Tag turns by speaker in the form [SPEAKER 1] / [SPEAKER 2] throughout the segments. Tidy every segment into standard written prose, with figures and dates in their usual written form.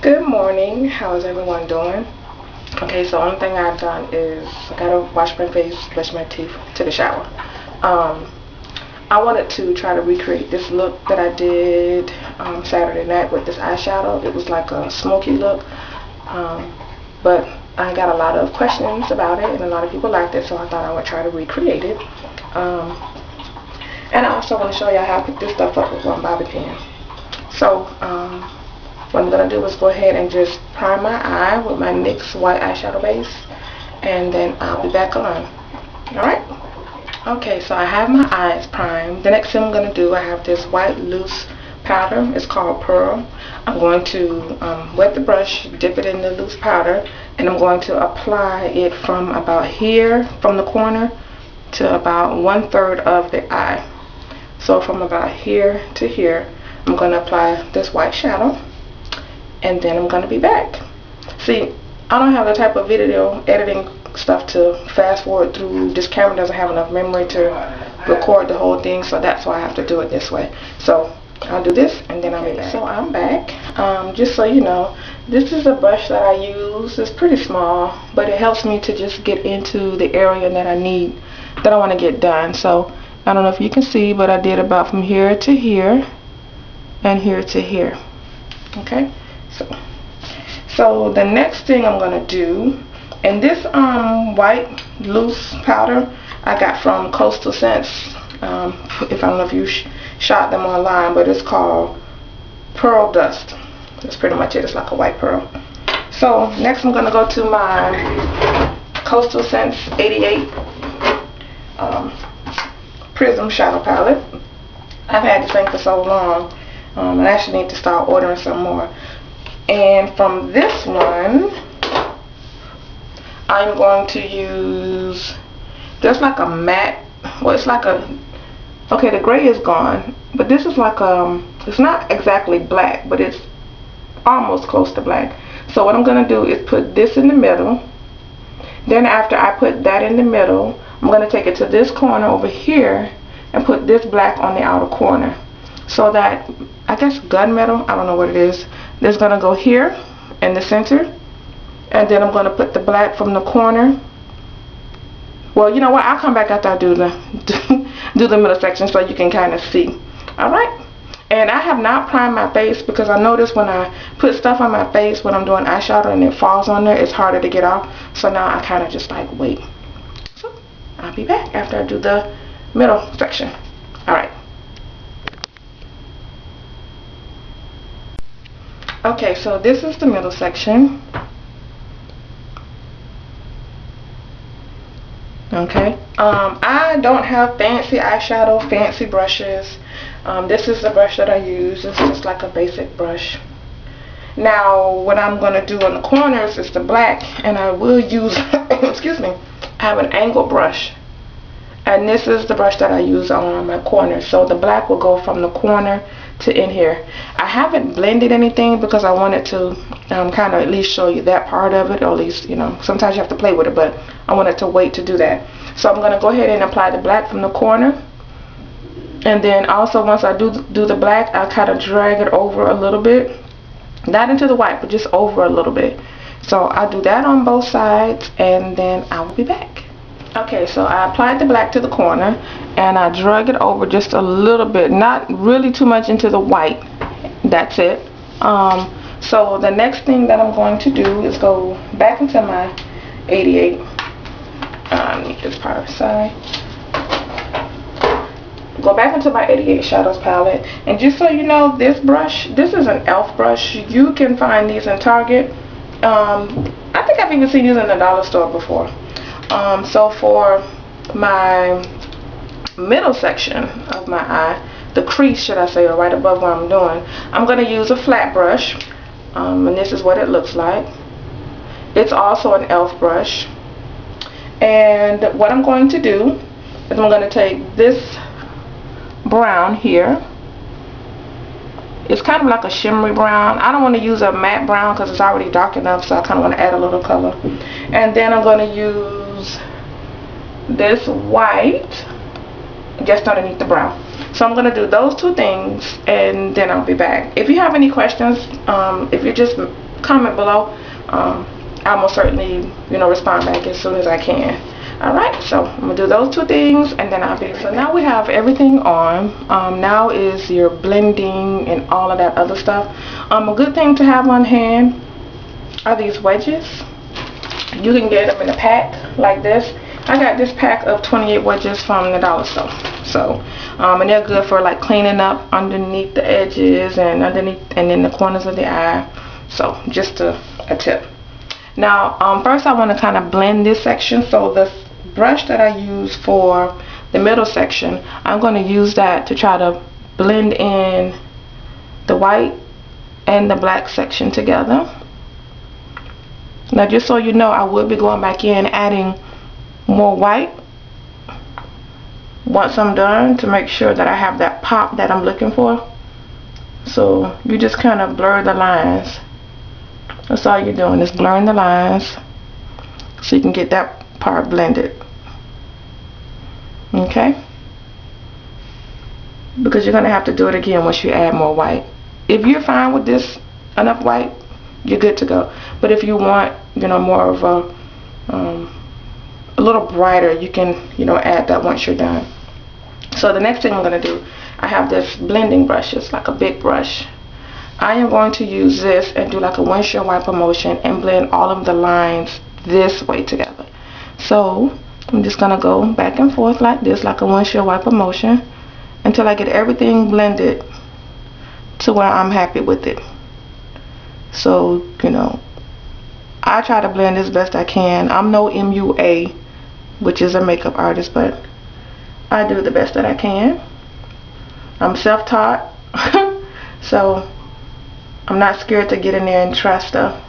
[SPEAKER 1] Good morning. How is everyone doing? Okay, so only thing I've done is I gotta wash my face, brush my teeth, take a shower. I wanted to try to recreate this look that I did Saturday night with this eyeshadow. It was like a smoky look, but I got a lot of questions about it and a lot of people liked it, so I thought I would try to recreate it. And I also want to show you how I pick this stuff up with one bobby pin. So what I'm going to do is go ahead and just prime my eye with my NYX white eyeshadow base, and then I'll be back on. Alright? Okay, so I have my eyes primed. The next thing I'm going to do, I have this white loose powder. It's called Pearl. I'm going to wet the brush, dip it in the loose powder, and I'm going to apply it from about here, from the corner, to about 1/3 of the eye. So from about here to here, I'm going to apply this white shadow, and then I'm going to be back. See, I don't have the type of video editing stuff to fast forward through. This camera doesn't have enough memory to record the whole thing, so that's why I have to do it this way. So I'll do this and then I'll be back. So I'm back. Just so you know, this is a brush that I use. It's pretty small, but it helps me to just get into the area that I need, that I want to get done. So I don't know if you can see, but I did about from here to here and here to here. Okay, so the next thing I'm gonna do, and this white loose powder I got from Coastal Scents. If I don't know if you shot them online, but it's called Pearl Dust. That's pretty much it. It's like a white pearl. So next I'm gonna go to my Coastal Scents 88 Prism Shadow Palette. I've had this thing for so long. I actually need to start ordering some more. And from this one, I'm going to use, there's like a matte, well, it's like a, okay, the gray is gone, but this is like it's not exactly black, but it's almost close to black. So what I'm going to do is put this in the middle. Then after I put that in the middle, I'm going to take it to this corner over here and put this black on the outer corner. So that, I guess gunmetal, I don't know what it is, there's going to go here in the center. And then I'm going to put the black from the corner. Well, you know what, I'll come back after I do the middle section so you can kind of see. Alright? And I have not primed my face because I notice when I put stuff on my face when I'm doing eyeshadow and it falls on there, it's harder to get off. So now I kind of just like wait. So I'll be back after I do the middle section. Alright. Okay, so this is the middle section. Okay, I don't have fancy eyeshadow, fancy brushes. This is the brush that I use. It's just like a basic brush. Now, what I'm going to do on the corners is the black, and I will use, excuse me, I have an angle brush. And this is the brush that I use on my corners. So the black will go from the corner to in here. I haven't blended anything because I wanted to kind of at least show you that part of it, or at least, you know, sometimes you have to play with it, but I wanted to wait to do that. So I'm going to go ahead and apply the black from the corner. And then also once I do the black, I kind of drag it over a little bit. Not into the white, but just over a little bit. So I'll do that on both sides, and then I will be back. Okay, so I applied the black to the corner and I drug it over just a little bit, not really too much into the white. That's it. So the next thing that I'm going to do is go back into my 88. Need this part aside. Go back into my 88 Shadows palette, and just so you know, this brush, this is an e.l.f. brush. You can find these in Target. I think I've even seen these in the dollar store before. So for my middle section of my eye, the crease, should I say, or right above what I'm doing, I'm going to use a flat brush, and this is what it looks like. It's also an e.l.f. brush, and what I'm going to do is I'm going to take this brown here. It's kind of like a shimmery brown. I don't want to use a matte brown because it's already dark enough, so I kind of want to add a little color. And then I'm going to use this white just underneath the brown. So I'm going to do those two things, and then I'll be back. If you have any questions, if you're just comment below. I'll most certainly, respond back as soon as I can. Alright, so I'm going to do those two things and then I'll be. So now we have everything on. Now is your blending and all of that other stuff. A good thing to have on hand are these wedges. You can get them in a pack like this. I got this pack of 28 wedges from the dollar store. So, and they're good for like cleaning up underneath the edges and underneath and in the corners of the eye. So, just a tip. Now, first I want to kind of blend this section. So the brush that I use for the middle section, I'm going to use that to try to blend in the white and the black section together. Now, just so you know, I will be going back in adding more white once I'm done to make sure that I have that pop that I'm looking for. So you just kind of blur the lines. That's all you're doing, is blurring the lines so you can get that part blended. Okay? Because you're going to have to do it again once you add more white. If you're fine with this, enough white, you're good to go. But if you want, more of a little brighter, you can, add that once you're done. So the next thing I'm going to do, I have this blending brush. It's like a big brush. I am going to use this and do like a windshield wiper motion and blend all of the lines this way together. So I'm just going to go back and forth like this, like a windshield wiper motion, until I get everything blended to where I'm happy with it. So, I try to blend as best I can. I'm no MUA, which is a makeup artist, but I do the best that I can. I'm self-taught, so I'm not scared to get in there and try stuff.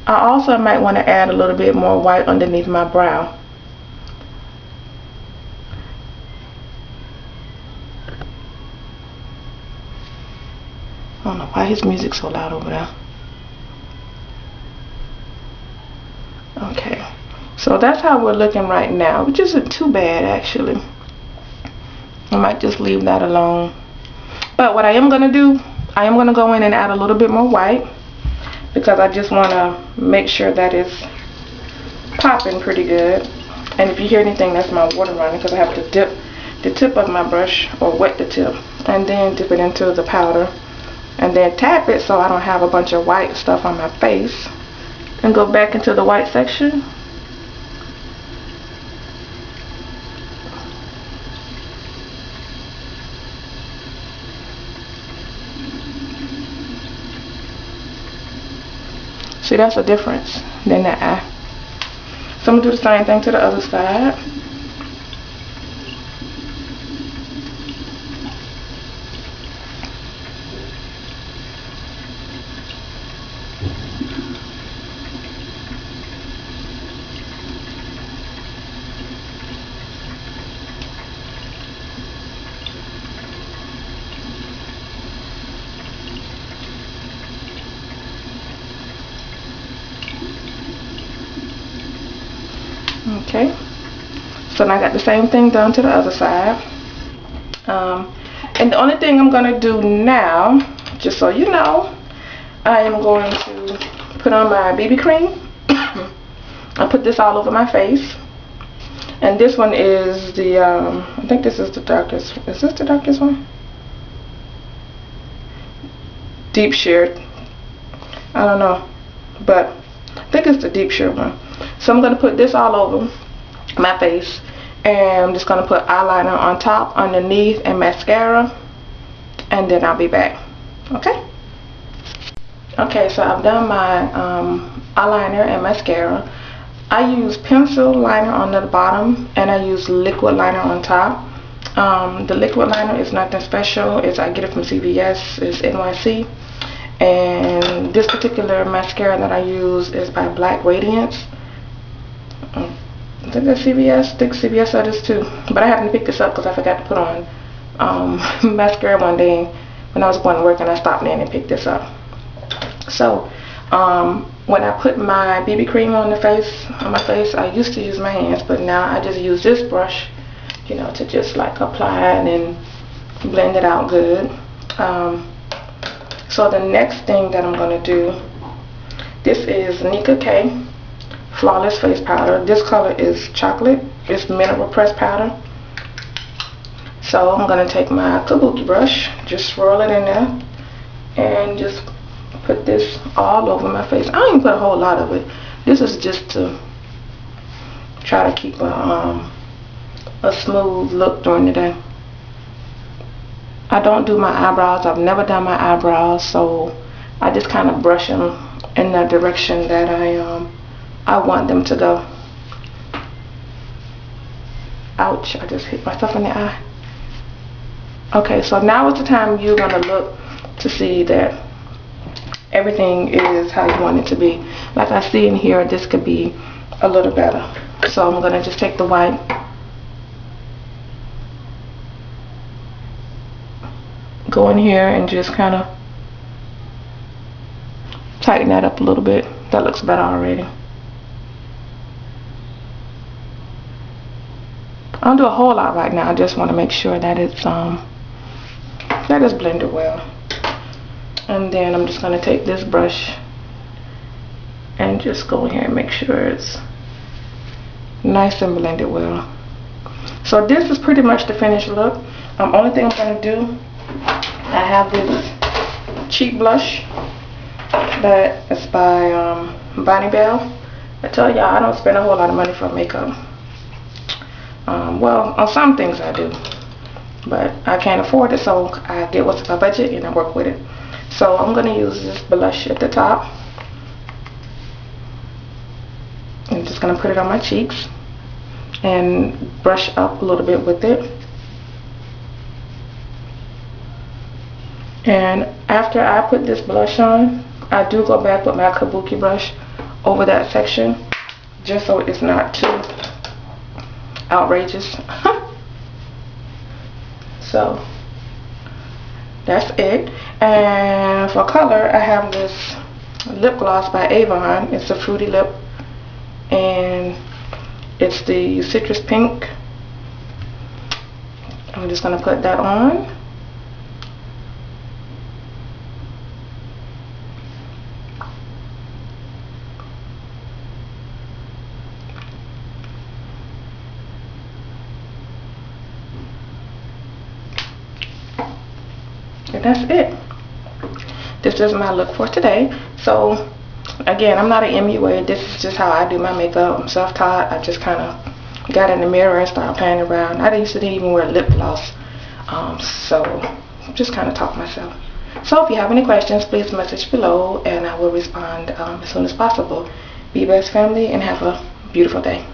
[SPEAKER 1] I also might want to add a little bit more white underneath my brow. I don't know why his music's so loud over there. Okay, so that's how we're looking right now, which isn't too bad actually. I might just leave that alone. But what I am going to do, I am going to go in and add a little bit more white because I just want to make sure that it's popping pretty good. And if you hear anything, that's my water running because I have to dip the tip of my brush, or wet the tip, and then dip it into the powder and then tap it so I don't have a bunch of white stuff on my face, and go back into the white section. See, that's a difference than the eye. So I'm going to do the same thing to the other side. Okay, so now I got the same thing done to the other side. And the only thing I'm going to do now, just so you know, I am going to put on my BB cream. I put this all over my face. And this one is the, I think this is the darkest. Is this the darkest one? Deep sheer. I don't know, but I think it's the deep sheer one. So I'm going to put this all over my face, and I'm just going to put eyeliner on top, underneath, and mascara, and then I'll be back. Okay? Okay, so I've done my eyeliner and mascara. I use pencil liner on the bottom, and I use liquid liner on top. The liquid liner is nothing special. I get it from CVS. It's NYC. And this particular mascara that I use is by Black Radiance. I think that's CVS. I think CVS does too. But I happened to pick this up because I forgot to put on mascara one day when I was going to work, and I stopped in and picked this up. So when I put my BB cream on my face, I used to use my hands, but now I just use this brush, to just like apply it and blend it out good. So the next thing that I'm going to do This is Nika K Flawless Face Powder. This color is chocolate. It's mineral pressed powder. So I'm going to take my kabuki brush, just swirl it in there, and just put this all over my face. I don't even put a whole lot of it. This is just to try to keep a smooth look during the day. I don't do my eyebrows. I've never done my eyebrows, so I just kind of brush them in the direction that I want them to go. Ouch, I just hit myself in the eye. Okay, so now is the time you're going to look to see that everything is how you want it to be. Like I see in here, this could be a little better. So I'm going to just take the white, go in here and just kind of tighten that up a little bit. That looks better already. I don't do a whole lot right now. I just want to make sure that it's blended well. And then I'm just going to take this brush and just go in here and make sure it's nice and blended well. So this is pretty much the finished look. Only thing I'm going to do, I have this cheek blush that is by Bonnie Bell. I tell y'all, I don't spend a whole lot of money for makeup. Well, on some things I do, but I can't afford it, so I get what's in my budget and I work with it. So I'm going to use this blush at the top. I'm just going to put it on my cheeks and brush up a little bit with it. And after I put this blush on, I do go back with my kabuki brush over that section, just so it's not too outrageous. So that's it. And for color, I have this lip gloss by Avon. It's a fruity lip, and it's the citrus pink. I'm just going to put that on. And that's it. This is my look for today. So again, I'm not an MUA. This is just how I do my makeup. I'm self-taught. I just kind of got in the mirror and started playing around. I used to even wear lip gloss. So just kind of taught myself. So if you have any questions, please message below and I will respond as soon as possible. Be best, family, and have a beautiful day.